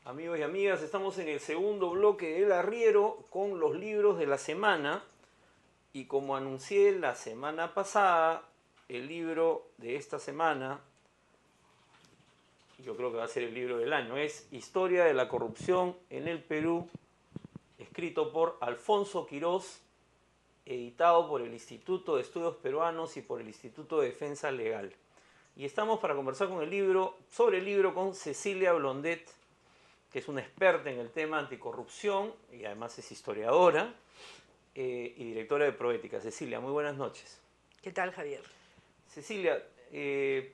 Amigos y amigas, estamos en el segundo bloque del arriero con los libros de la semana y como anuncié la semana pasada, el libro de esta semana, yo creo que va a ser el libro del año, es Historia de la corrupción en el Perú, escrito por Alfonso Quirós, editado por el Instituto de Estudios Peruanos y por el Instituto de Defensa Legal. Y estamos para conversar sobre el libro con Cecilia Blondet, que es una experta en el tema anticorrupción y además es historiadora y directora de Proética. Cecilia, muy buenas noches. ¿Qué tal, Javier? Cecilia, el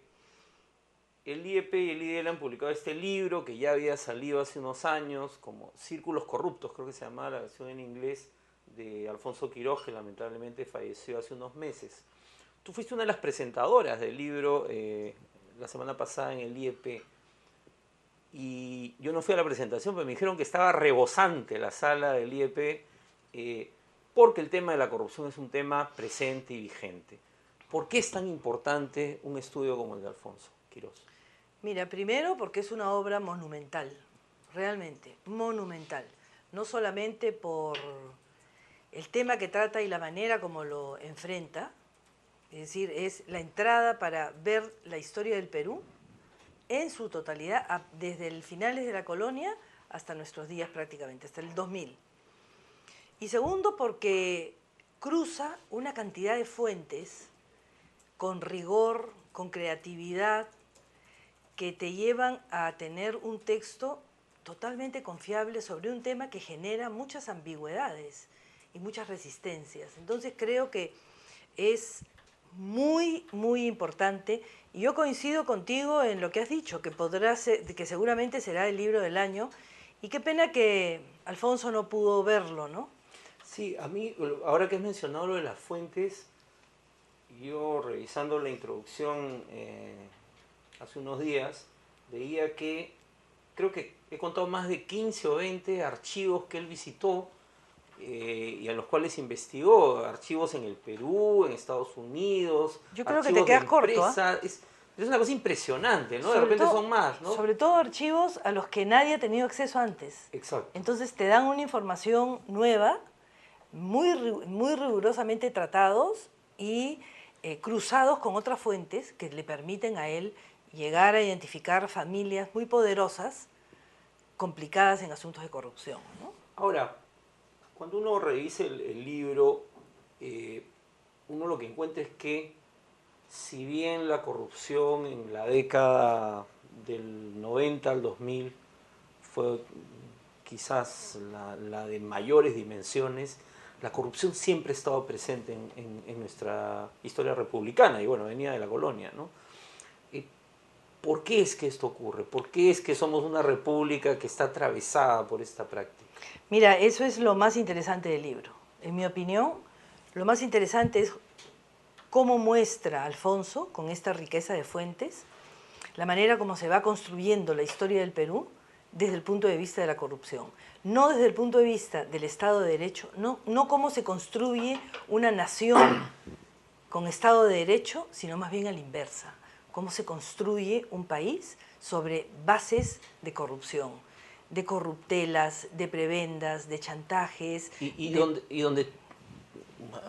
IEP y el IDL han publicado este libro que ya había salido hace unos años, como Círculos Corruptos, creo que se llamaba la versión en inglés, de Alfonso Quirós, que lamentablemente falleció hace unos meses. Tú fuiste una de las presentadoras del libro la semana pasada en el IEP. Y yo no fui a la presentación, pero me dijeron que estaba rebosante la sala del IEP porque el tema de la corrupción es un tema presente y vigente. ¿Por qué es tan importante un estudio como el de Alfonso Quirós? Mira, primero porque es una obra monumental, realmente monumental. No solamente por el tema que trata y la manera como lo enfrenta, es decir, es la entrada para ver la historia del Perú en su totalidad, desde el finales de la colonia hasta nuestros días prácticamente, hasta el 2000. Y segundo, porque cruza una cantidad de fuentes con rigor, con creatividad, que te llevan a tener un texto totalmente confiable sobre un tema que genera muchas ambigüedades y muchas resistencias. Entonces creo que es muy, muy importante. Y yo coincido contigo en lo que has dicho, que podrá ser, que seguramente será el libro del año. Y qué pena que Alfonso no pudo verlo, ¿no? Sí, a mí, ahora que has mencionado lo de las fuentes, yo revisando la introducción hace unos días, veía que creo que he contado más de 15 o 20 archivos que él visitó y a los cuales investigó, archivos en el Perú, en Estados Unidos, yo creo que te quedas corto, ¿eh? Es una cosa impresionante, ¿no? De repente son más, ¿no? Sobre todo archivos a los que nadie ha tenido acceso antes. Exacto. Entonces te dan una información nueva, muy rigurosamente tratados y cruzados con otras fuentes que le permiten a él llegar a identificar familias muy poderosas, complicadas en asuntos de corrupción, ¿no? Ahora, cuando uno revisa el libro, uno lo que encuentra es que si bien la corrupción en la década del 90 al 2000 fue quizás la de mayores dimensiones, la corrupción siempre ha estado presente en nuestra historia republicana y bueno, venía de la colonia, ¿no? ¿Por qué es que esto ocurre? ¿Por qué es que somos una república que está atravesada por esta práctica? Mira, eso es lo más interesante del libro. En mi opinión, lo más interesante es cómo muestra Alfonso, con esta riqueza de fuentes, la manera como se va construyendo la historia del Perú desde el punto de vista de la corrupción. No desde el punto de vista del Estado de Derecho, no cómo se construye una nación con Estado de Derecho, sino más bien a la inversa. Cómo se construye un país sobre bases de corrupción, de corruptelas, de prebendas, de chantajes. Donde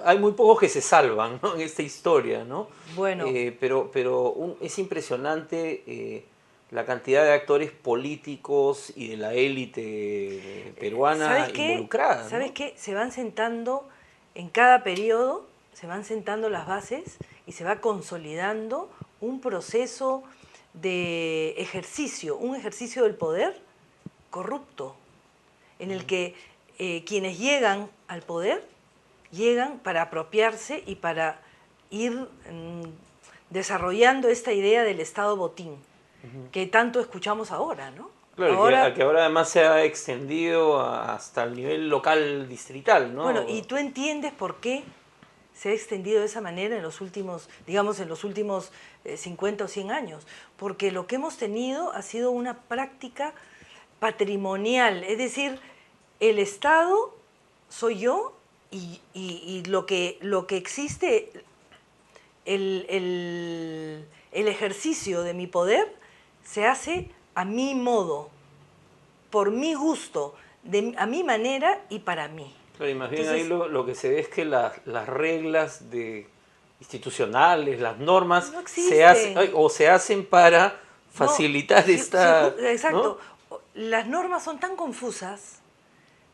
hay muy pocos que se salvan, ¿no? En esta historia, ¿no? Bueno. Pero es impresionante la cantidad de actores políticos y de la élite peruana involucrada, ¿no? ¿Sabes qué? Se van sentando en cada periodo, se van sentando las bases y se va consolidando un proceso de ejercicio, un ejercicio del poder corrupto, en el que quienes llegan al poder llegan para apropiarse y para ir desarrollando esta idea del Estado botín, que tanto escuchamos ahora, ¿no? Claro, que ahora además se ha extendido hasta el nivel local distrital, ¿no? Bueno, y tú entiendes por qué se ha extendido de esa manera en los últimos, digamos, en los últimos 50 o 100 años, porque lo que hemos tenido ha sido una práctica patrimonial, es decir, el Estado soy yo y lo que existe, el ejercicio de mi poder se hace a mi modo, por mi gusto, a mi manera y para mí. Claro, y más bien Entonces, ahí lo que se ve es que las reglas institucionales, las normas, no se hacen, existen. o se hacen para No, facilitar esta, ¿no? exacto. Las normas son tan confusas,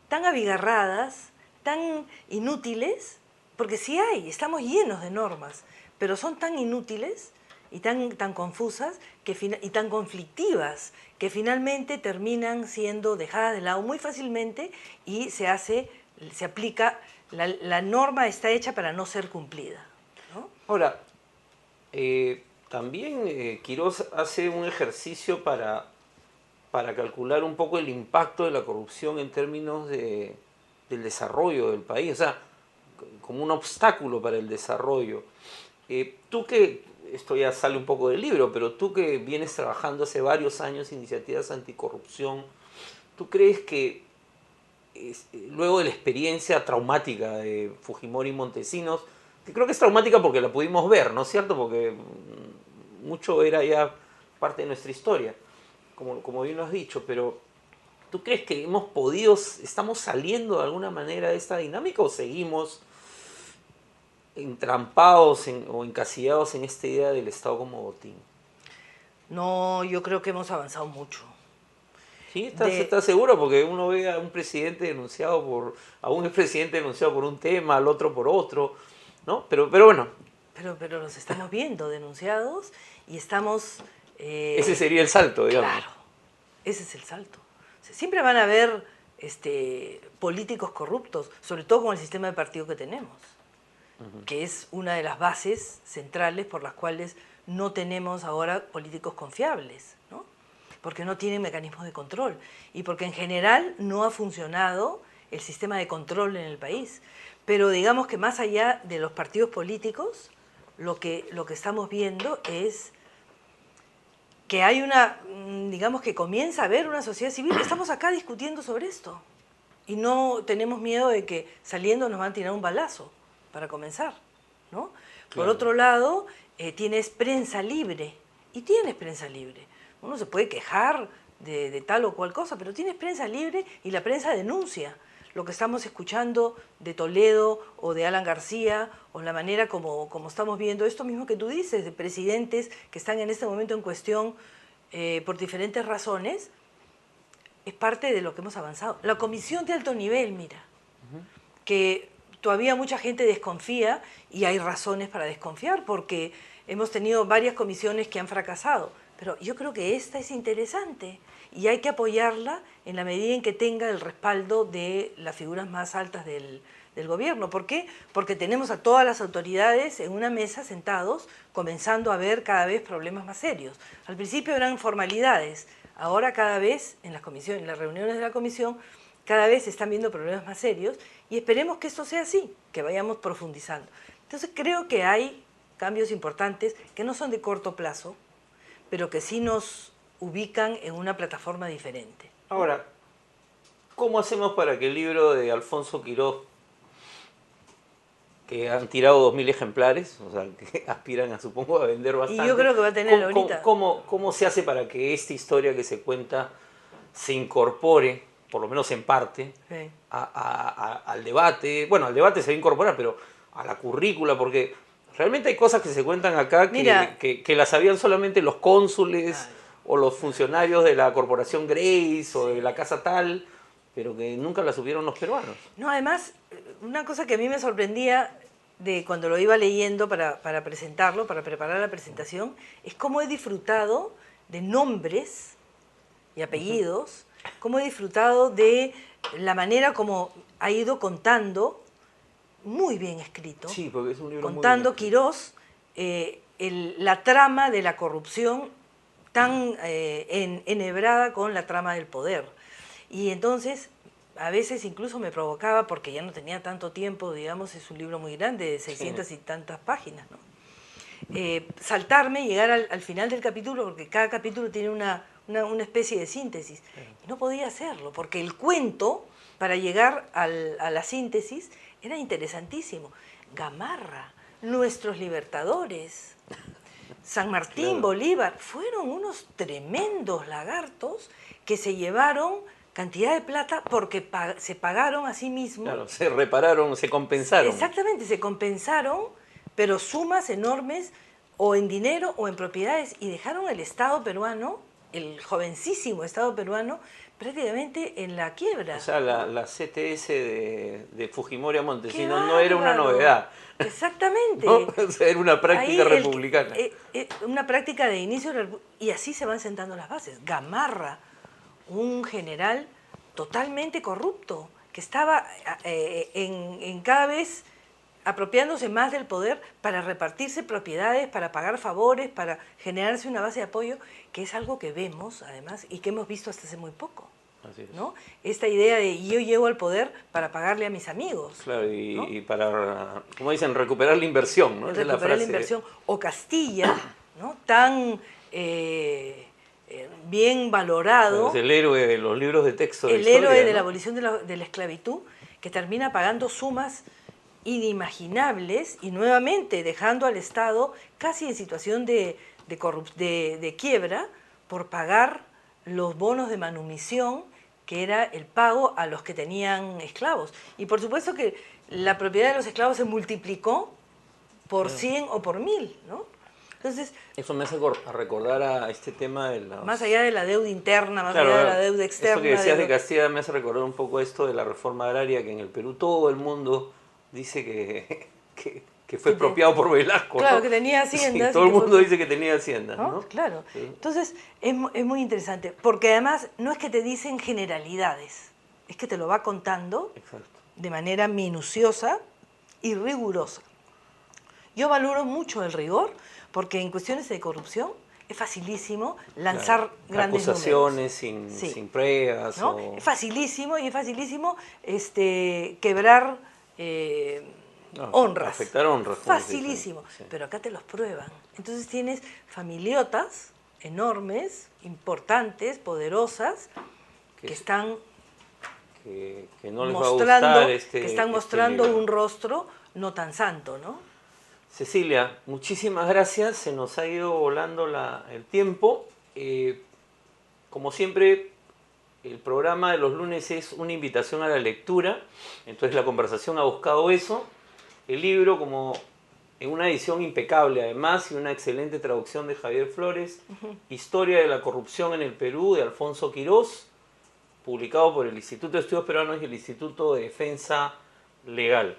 tan abigarradas, tan inútiles, porque sí hay, estamos llenos de normas, pero son tan inútiles y tan confusas y tan conflictivas que finalmente terminan siendo dejadas de lado muy fácilmente y se aplica, la norma está hecha para no ser cumplida, ¿no? Ahora, también Quirós hace un ejercicio para calcular un poco el impacto de la corrupción en términos del desarrollo del país, o sea, como un obstáculo para el desarrollo. Tú que, esto ya sale un poco del libro, pero tú que vienes trabajando hace varios años iniciativas anticorrupción, ¿tú crees que luego de la experiencia traumática de Fujimori y Montesinos, que creo que es traumática porque la pudimos ver, ¿no es cierto? Porque mucho era ya parte de nuestra historia, como bien lo has dicho, pero ¿tú crees que estamos saliendo de alguna manera de esta dinámica o seguimos entrampados o encasillados en esta idea del Estado como botín? No, yo creo que hemos avanzado mucho. Sí, De, ¿estás seguro? Porque uno ve a un presidente a un expresidente denunciado por un tema, al otro por otro, ¿no? Pero bueno, pero los estamos viendo denunciados y estamos... ese sería el salto, digamos. Claro, ese es el salto. O sea, siempre van a haber políticos corruptos, sobre todo con el sistema de partido que tenemos, que es una de las bases centrales por las cuales no tenemos ahora políticos confiables, ¿no? Porque no tienen mecanismos de control y porque en general no ha funcionado el sistema de control en el país. Pero digamos que más allá de los partidos políticos, lo que estamos viendo es que hay digamos que comienza a haber una sociedad civil. Estamos acá discutiendo sobre esto y no tenemos miedo de que saliendo nos van a tirar un balazo, para comenzar, ¿no? Claro. Por otro lado, tienes prensa libre, y tienes prensa libre. Uno se puede quejar de tal o cual cosa, pero tienes prensa libre y la prensa denuncia lo que estamos escuchando de Toledo o de Alan García, o la manera como estamos viendo esto mismo que tú dices, de presidentes que están en este momento en cuestión por diferentes razones, es parte de lo que hemos avanzado. La comisión de alto nivel, mira, que todavía mucha gente desconfía, y hay razones para desconfiar, porque hemos tenido varias comisiones que han fracasado, pero yo creo que esta es interesante y hay que apoyarla en la medida en que tenga el respaldo de las figuras más altas del gobierno. ¿Por qué? Porque tenemos a todas las autoridades en una mesa sentados, comenzando a ver cada vez problemas más serios. Al principio eran formalidades, ahora cada vez en las comisiones, en las reuniones de la comisión, cada vez se están viendo problemas más serios, y esperemos que esto sea así, que vayamos profundizando. Entonces creo que hay cambios importantes que no son de corto plazo, pero que sí nos ubican en una plataforma diferente. Ahora, ¿cómo hacemos para que el libro de Alfonso Quirós, que han tirado 2000 ejemplares, o sea, que aspiran supongo, a vender bastante? Y yo creo que va a tener ahorita. ¿Cómo se hace para que esta historia que se cuenta se incorpore, por lo menos en parte, Sí. al debate? Bueno, al debate se va a incorporar, pero a la currícula, porque realmente hay cosas que se cuentan acá que las sabían solamente los cónsules o los funcionarios de la corporación Grace o de la casa tal, pero que nunca las supieron los peruanos. No, además, una cosa que a mí me sorprendía de cuando lo iba leyendo para presentarlo, para preparar la presentación, es cómo he disfrutado de nombres y apellidos, cómo he disfrutado de la manera como ha ido contando, muy bien escrito, Sí, porque es un libro contando muy bien Quirós la trama de la corrupción tan enhebrada con la trama del poder. Y entonces a veces incluso me provocaba, porque ya no tenía tanto tiempo, digamos, es un libro muy grande, de 600 y tantas páginas, ¿no? Saltarme, llegar al final del capítulo, porque cada capítulo tiene una especie de síntesis. Y no podía hacerlo, porque el cuento, para llegar a la síntesis, era interesantísimo. Gamarra, nuestros libertadores, San Martín, claro. Bolívar, fueron unos tremendos lagartos que se llevaron cantidad de plata porque se pagaron a sí mismos. Claro, se repararon, se compensaron. Exactamente, se compensaron, pero sumas enormes, o en dinero o en propiedades, y dejaron el Estado peruano, el jovencísimo Estado peruano, prácticamente en la quiebra. O sea, la CTS de Fujimori a Montesinos no era una novedad. Exactamente. ¿No? O sea, era una práctica republicana. Una práctica de inicio, y así se van sentando las bases. Gamarra, un general totalmente corrupto, que estaba en cada vez apropiándose más del poder para repartirse propiedades, para pagar favores, para generarse una base de apoyo, que es algo que vemos, además, y que hemos visto hasta hace muy poco. Así es. ¿No? Esta idea de yo llego al poder para pagarle a mis amigos. Claro, ¿no? y para, como dicen, recuperar la inversión, ¿no? Recuperar la inversión. O Castilla, ¿no? Tan bien valorado. Es el héroe de los libros de texto. El héroe de la abolición de la esclavitud, que termina pagando sumas inimaginables y nuevamente dejando al Estado casi en situación de quiebra por pagar los bonos de manumisión, que era el pago a los que tenían esclavos. Y por supuesto que la propiedad de los esclavos se multiplicó por 100 o por 1000, ¿no? Entonces, eso me hace recordar a este tema de la... Más allá de la deuda interna, más allá de la deuda externa... Eso que decías de Castilla me hace recordar un poco esto de la reforma agraria, que en el Perú todo el mundo dice que fue expropiado por Velasco. Claro, ¿no? que tenía haciendas. Sí, todo el mundo dice que tenía haciendas, ¿no? Claro. Sí. Entonces, es muy interesante, porque además no es que te dicen generalidades, es que te lo va contando. Exacto. De manera minuciosa y rigurosa. Yo valoro mucho el rigor, porque en cuestiones de corrupción es facilísimo lanzar grandes acusaciones sin pruebas. ¿No? Es facilísimo, y es facilísimo quebrar honras. Afectar honras. Facilísimo. Sí. Pero acá te los prueban. Entonces tienes familiotas enormes, importantes, poderosas, que están que no les mostrando, va a gustar que están mostrando un rostro no tan santo, ¿no? Cecilia, muchísimas gracias, se nos ha ido volando el tiempo. Como siempre, el programa de los lunes es una invitación a la lectura, entonces la conversación ha buscado eso. El libro, como en una edición impecable además, y una excelente traducción de Javier Flores, Historia de la corrupción en el Perú, de Alfonso Quirós, publicado por el Instituto de Estudios Peruanos y el Instituto de Defensa Legal.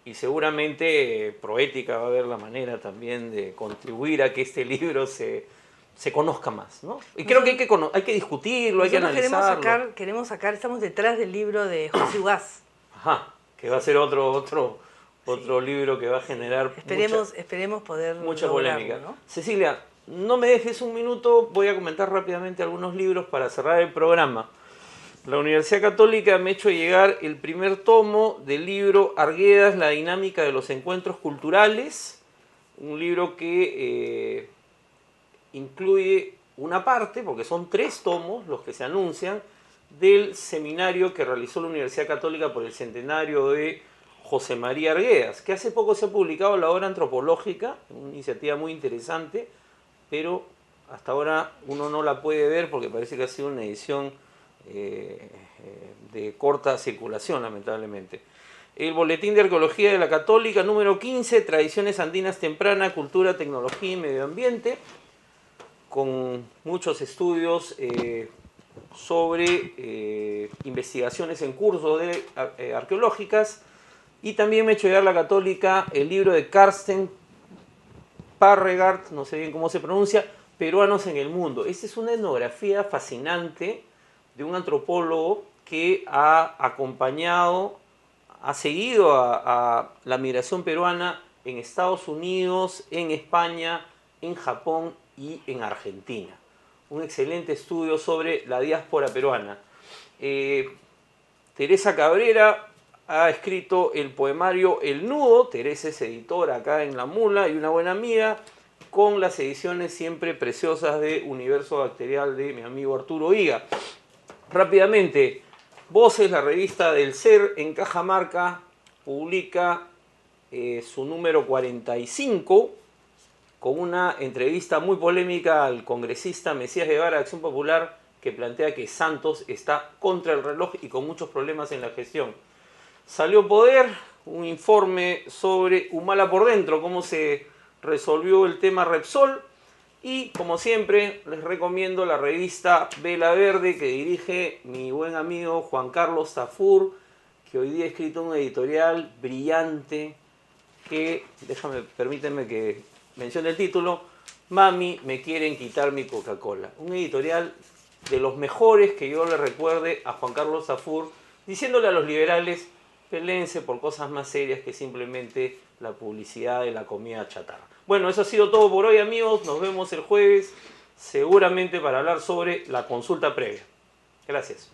Y seguramente Proética va a ver la manera también de contribuir a que este libro se conozca más, ¿no? Y creo que hay que discutirlo, hay que analizarlo. Queremos sacar, estamos detrás del libro de José Ugaz. Ajá, que va a ser otro libro que va a generar esperemos poder mucha polémica, ¿no? Cecilia, no me dejes un minuto, voy a comentar rápidamente algunos libros para cerrar el programa. La Universidad Católica me ha hecho llegar el primer tomo del libro Arguedas, la dinámica de los encuentros culturales, un libro que incluye una parte, porque son 3 tomos los que se anuncian, del seminario que realizó la Universidad Católica por el centenario de José María Arguedas, que hace poco se ha publicado la obra antropológica, una iniciativa muy interesante, pero hasta ahora uno no la puede ver porque parece que ha sido una edición de corta circulación, lamentablemente. El Boletín de Arqueología de la Católica, número 15, Tradiciones Andinas Tempranas, Cultura, Tecnología y Medio Ambiente, con muchos estudios sobre investigaciones en curso de arqueológicas. Y también me ha hecho llegar la Católica el libro de Carsten Parregard, no sé bien cómo se pronuncia, Peruanos en el Mundo. Esta es una etnografía fascinante de un antropólogo que ha acompañado, ha seguido a la migración peruana en Estados Unidos, en España, en Japón y en Argentina. Un excelente estudio sobre la diáspora peruana. Teresa Cabrera ha escrito el poemario El Nudo. Teresa es editora acá en La Mula y una buena amiga, con las ediciones siempre preciosas de Universo Bacterial de mi amigo Arturo Higa. Rápidamente, Voces, la revista del Ser, en Cajamarca, publica su número 45, con una entrevista muy polémica al congresista Mesías Guevara de Acción Popular, que plantea que Santos está contra el reloj y con muchos problemas en la gestión. Salió Poder, un informe sobre Humala por dentro, cómo se resolvió el tema Repsol. Y como siempre les recomiendo la revista Vela Verde, que dirige mi buen amigo Juan Carlos Tafur, que hoy día ha escrito un editorial brillante que, permítanme que mencione el título: Mami, me quieren quitar mi Coca-Cola. Un editorial de los mejores que yo le recuerde a Juan Carlos Tafur, diciéndole a los liberales: peléense por cosas más serias que simplemente la publicidad de la comida chatarra. Bueno, eso ha sido todo por hoy, amigos. Nos vemos el jueves, seguramente para hablar sobre la consulta previa. Gracias.